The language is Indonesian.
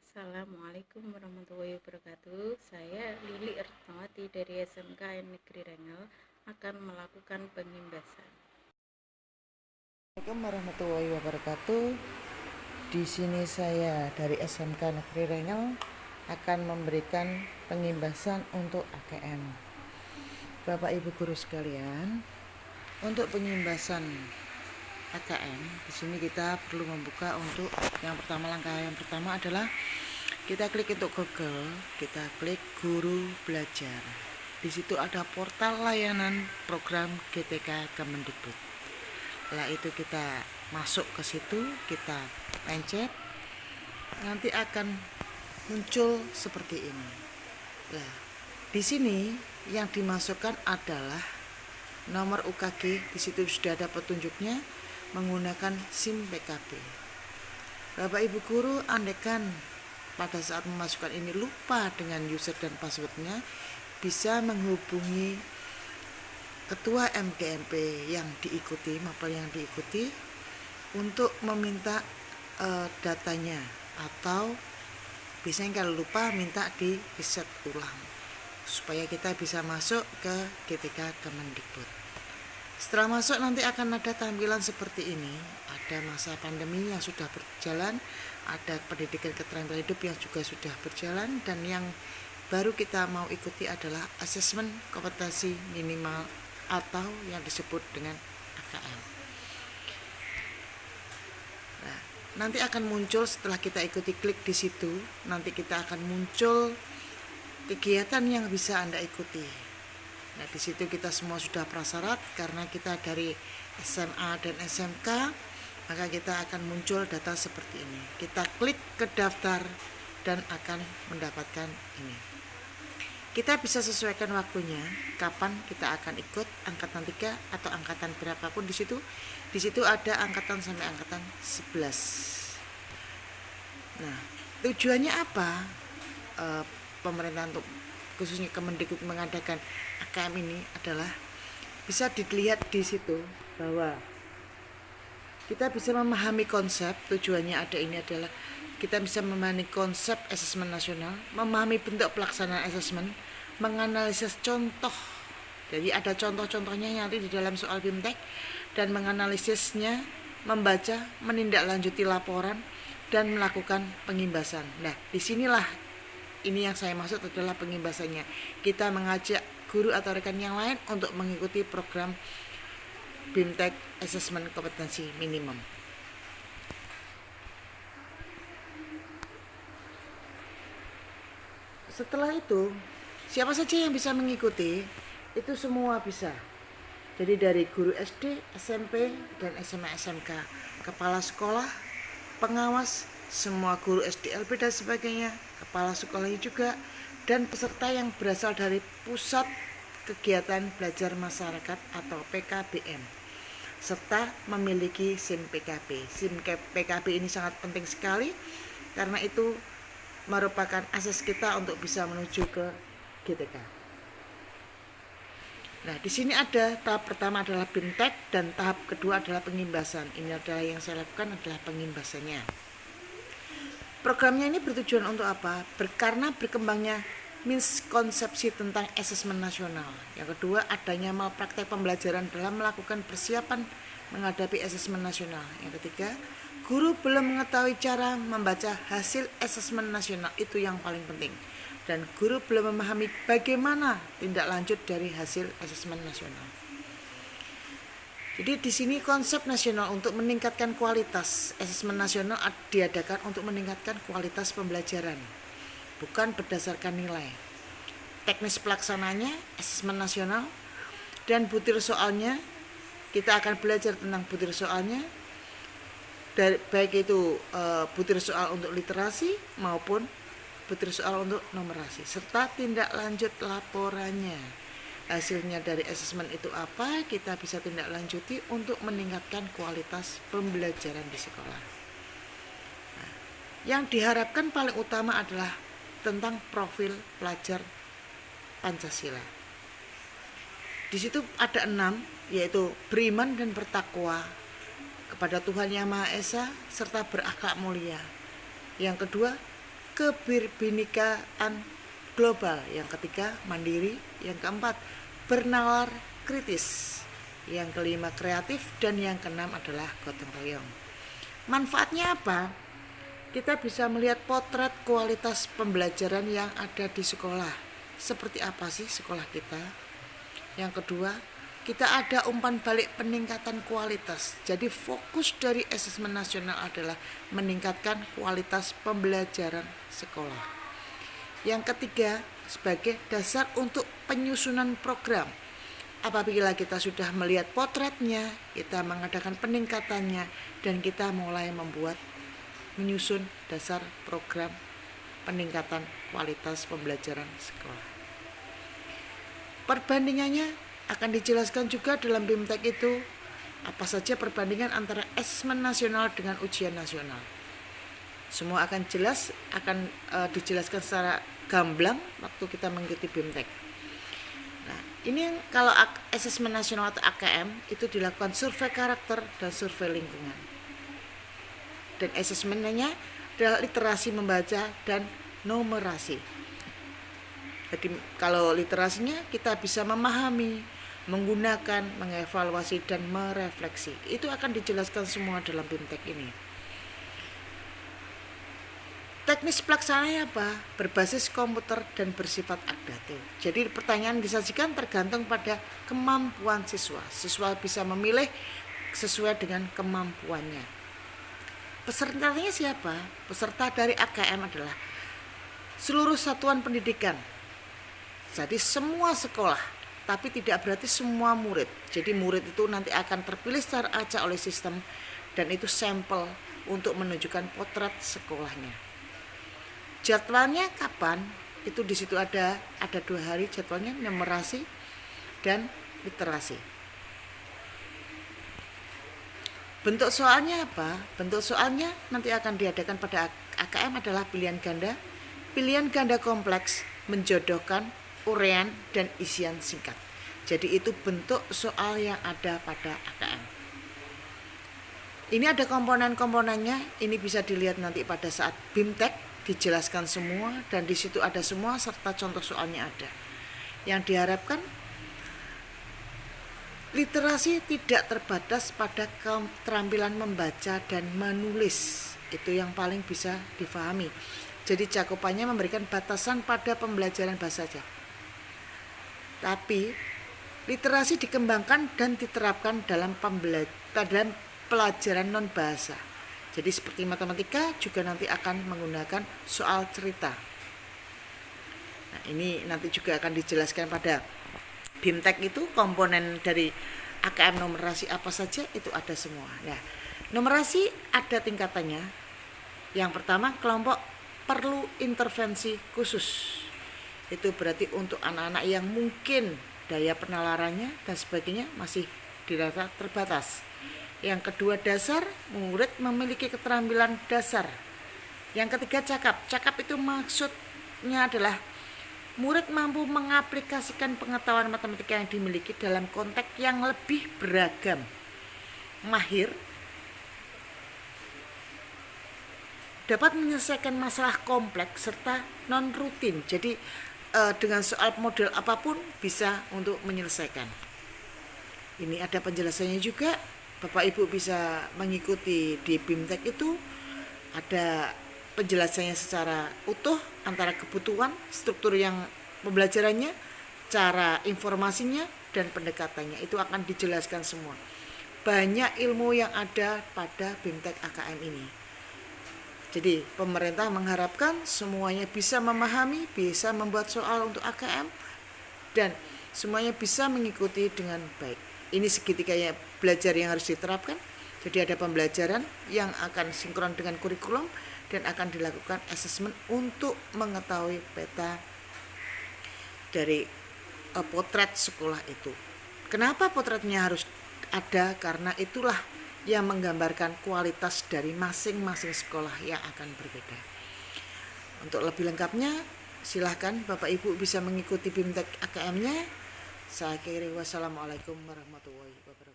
Assalamualaikum warahmatullahi wabarakatuh. Saya Lili Ertawati dari SMK Negeri Rengel akan melakukan pengimbasan. Assalamualaikum warahmatullahi wabarakatuh. Di sini saya dari SMK Negeri Rengel akan memberikan pengimbasan untuk AKM. Bapak Ibu guru sekalian, untuk pengimbasan AKM di sini kita perlu membuka untuk langkah yang pertama adalah kita klik untuk Google, kita klik guru belajar. Di situ ada portal layanan program GTK Kemendikbud. Setelah itu kita masuk ke situ, kita pencet, nanti akan muncul seperti ini. Nah, di sini yang dimasukkan adalah nomor UKG. Di situ sudah ada petunjuknya menggunakan SIM PKB. Bapak Ibu guru, andaikan pada saat memasukkan ini lupa dengan user dan passwordnya, bisa menghubungi ketua MGMP yang diikuti, mapel yang diikuti, untuk meminta datanya, atau biasanya kalau lupa minta di reset ulang supaya kita bisa masuk ke GTK Kemendikbud. Setelah masuk nanti akan ada tampilan seperti ini. Ada masa pandemi yang sudah berjalan, ada pendidikan keterampilan hidup yang juga sudah berjalan, dan yang baru kita mau ikuti adalah asesmen kompetensi minimal atau yang disebut dengan AKM. Nah, nanti akan muncul setelah kita ikuti klik di situ, nanti kita akan muncul kegiatan yang bisa Anda ikuti. Nah, di situ kita semua sudah prasyarat karena kita dari SMA dan SMK, maka kita akan muncul data seperti ini. Kita klik ke daftar dan akan mendapatkan ini. Kita bisa sesuaikan waktunya, kapan kita akan ikut angkatan 3 atau angkatan berapapun di situ. Di situ ada angkatan sampai angkatan 11. Nah, tujuannya apa? Pemerintah untuk khususnya Kemendikbud mengadakan AKM ini adalah bisa dilihat di situ bahwa kita bisa memahami konsep. Tujuannya ada ini adalah kita bisa memahami konsep asesmen nasional, memahami bentuk pelaksanaan asesmen, menganalisis contoh. Jadi ada contoh-contohnya nanti di dalam soal BIMTEK, dan menganalisisnya, membaca, menindaklanjuti laporan, dan melakukan pengimbasan. Nah, disinilah ini yang saya maksud adalah pengimbasannya. Kita mengajak guru atau rekan yang lain untuk mengikuti program BIMTEK Asesmen Kompetensi Minimum. Setelah itu, siapa saja yang bisa mengikuti, itu semua bisa. Jadi dari guru SD, SMP, dan SMA SMK, kepala sekolah, pengawas, semua guru SDLB dan sebagainya, kepala sekolahnya juga, dan peserta yang berasal dari pusat kegiatan belajar masyarakat atau PKBM, serta memiliki SIM PKB. SIM PKB ini sangat penting sekali karena itu merupakan akses kita untuk bisa menuju ke GTK. Nah, di sini ada tahap pertama adalah BIMTEK dan tahap kedua adalah pengimbasan. Ini adalah yang saya lakukan adalah pengimbasannya. Programnya ini bertujuan untuk apa? Karena berkembangnya miskonsepsi tentang asesmen nasional. Yang kedua, adanya malpraktek pembelajaran dalam melakukan persiapan menghadapi asesmen nasional. Yang ketiga, guru belum mengetahui cara membaca hasil asesmen nasional, itu yang paling penting. Dan guru belum memahami bagaimana tindak lanjut dari hasil asesmen nasional. Jadi di sini konsep nasional untuk meningkatkan kualitas asesmen nasional diadakan untuk meningkatkan kualitas pembelajaran, bukan berdasarkan nilai. Teknis pelaksananya asesmen nasional dan butir soalnya, kita akan belajar tentang butir soalnya, baik itu butir soal untuk literasi maupun butir soal untuk numerasi, serta tindak lanjut laporannya. Hasilnya dari asesmen itu apa, kita bisa tindak lanjuti untuk meningkatkan kualitas pembelajaran di sekolah. Nah, yang diharapkan paling utama adalah tentang profil pelajar Pancasila. Di situ ada 6, yaitu beriman dan bertakwa kepada Tuhan Yang Maha Esa serta berakhlak mulia. Yang kedua, kebinekaan global, yang ketiga mandiri, yang keempat bernalar kritis, yang kelima kreatif, dan yang keenam adalah gotong royong. Manfaatnya apa? Kita bisa melihat potret kualitas pembelajaran yang ada di sekolah. Seperti apa sih sekolah kita? Yang kedua, kita ada umpan balik peningkatan kualitas. Jadi fokus dari asesmen nasional adalah meningkatkan kualitas pembelajaran sekolah. Yang ketiga, sebagai dasar untuk penyusunan program. Apabila kita sudah melihat potretnya, kita mengadakan peningkatannya, dan kita mulai menyusun dasar program peningkatan kualitas pembelajaran sekolah. Perbandingannya akan dijelaskan juga dalam BIMTEK itu apa saja perbandingan antara asesmen nasional dengan ujian nasional. Semua akan dijelaskan secara gamblang waktu kita mengikuti BIMTEK. Nah, ini kalau asesmen nasional atau AKM itu dilakukan survei karakter dan survei lingkungan. Dan asesmennya adalah literasi membaca dan numerasi. Jadi kalau literasinya kita bisa memahami, menggunakan, mengevaluasi, dan merefleksi. Itu akan dijelaskan semua dalam BIMTEK ini. Teknis pelaksananya apa? Berbasis komputer dan bersifat adaptif. Jadi pertanyaan disajikan tergantung pada kemampuan siswa. Siswa bisa memilih sesuai dengan kemampuannya. Pesertanya siapa? Peserta dari AKM adalah seluruh satuan pendidikan. Jadi semua sekolah, tapi tidak berarti semua murid. Jadi murid itu nanti akan terpilih secara acak oleh sistem, dan itu sampel untuk menunjukkan potret sekolahnya. Jadwalnya kapan? Itu di situ ada 2 hari jadwalnya, numerasi dan literasi. Bentuk soalnya apa? Bentuk soalnya nanti akan diadakan pada AKM adalah pilihan ganda kompleks, menjodohkan, uraian, dan isian singkat. Jadi itu bentuk soal yang ada pada AKM. Ini ada komponen-komponennya, ini bisa dilihat nanti pada saat BIMTEK, dijelaskan semua, dan di situ ada semua serta contoh soalnya ada. Yang diharapkan literasi tidak terbatas pada keterampilan membaca dan menulis. Itu yang paling bisa difahami. Jadi cakupannya memberikan batasan pada pembelajaran bahasa saja. Tapi literasi dikembangkan dan diterapkan dalam pelajaran non bahasa. Jadi seperti matematika juga nanti akan menggunakan soal cerita. Nah, ini nanti juga akan dijelaskan pada BIMTEK itu komponen dari AKM numerasi apa saja itu ada semua. Nah, numerasi ada tingkatannya. Yang pertama, kelompok perlu intervensi khusus. Itu berarti untuk anak-anak yang mungkin daya penalarannya dan sebagainya masih dirasa terbatas. Yang kedua, dasar, murid memiliki keterampilan dasar. Yang ketiga, cakap. Cakap itu maksudnya adalah murid mampu mengaplikasikan pengetahuan matematika yang dimiliki dalam konteks yang lebih beragam. Mahir, dapat menyelesaikan masalah kompleks serta non rutin. Jadi dengan soal model apapun bisa untuk menyelesaikan. Ini ada penjelasannya juga. Bapak Ibu bisa mengikuti di BIMTEK itu ada penjelasannya secara utuh antara kebutuhan, struktur yang pembelajarannya, cara informasinya, dan pendekatannya. Itu akan dijelaskan semua. Banyak ilmu yang ada pada BIMTEK AKM ini. Jadi pemerintah mengharapkan semuanya bisa memahami, bisa membuat soal untuk AKM, dan semuanya bisa mengikuti dengan baik. Ini segitiga belajar yang harus diterapkan. Jadi ada pembelajaran yang akan sinkron dengan kurikulum dan akan dilakukan asesmen untuk mengetahui peta dari potret sekolah itu. Kenapa potretnya harus ada? Karena itulah yang menggambarkan kualitas dari masing-masing sekolah yang akan berbeda. Untuk lebih lengkapnya, silahkan Bapak Ibu bisa mengikuti BIMTEK AKM-nya. Saya akhiri, wassalamualaikum warahmatullahi wabarakatuh.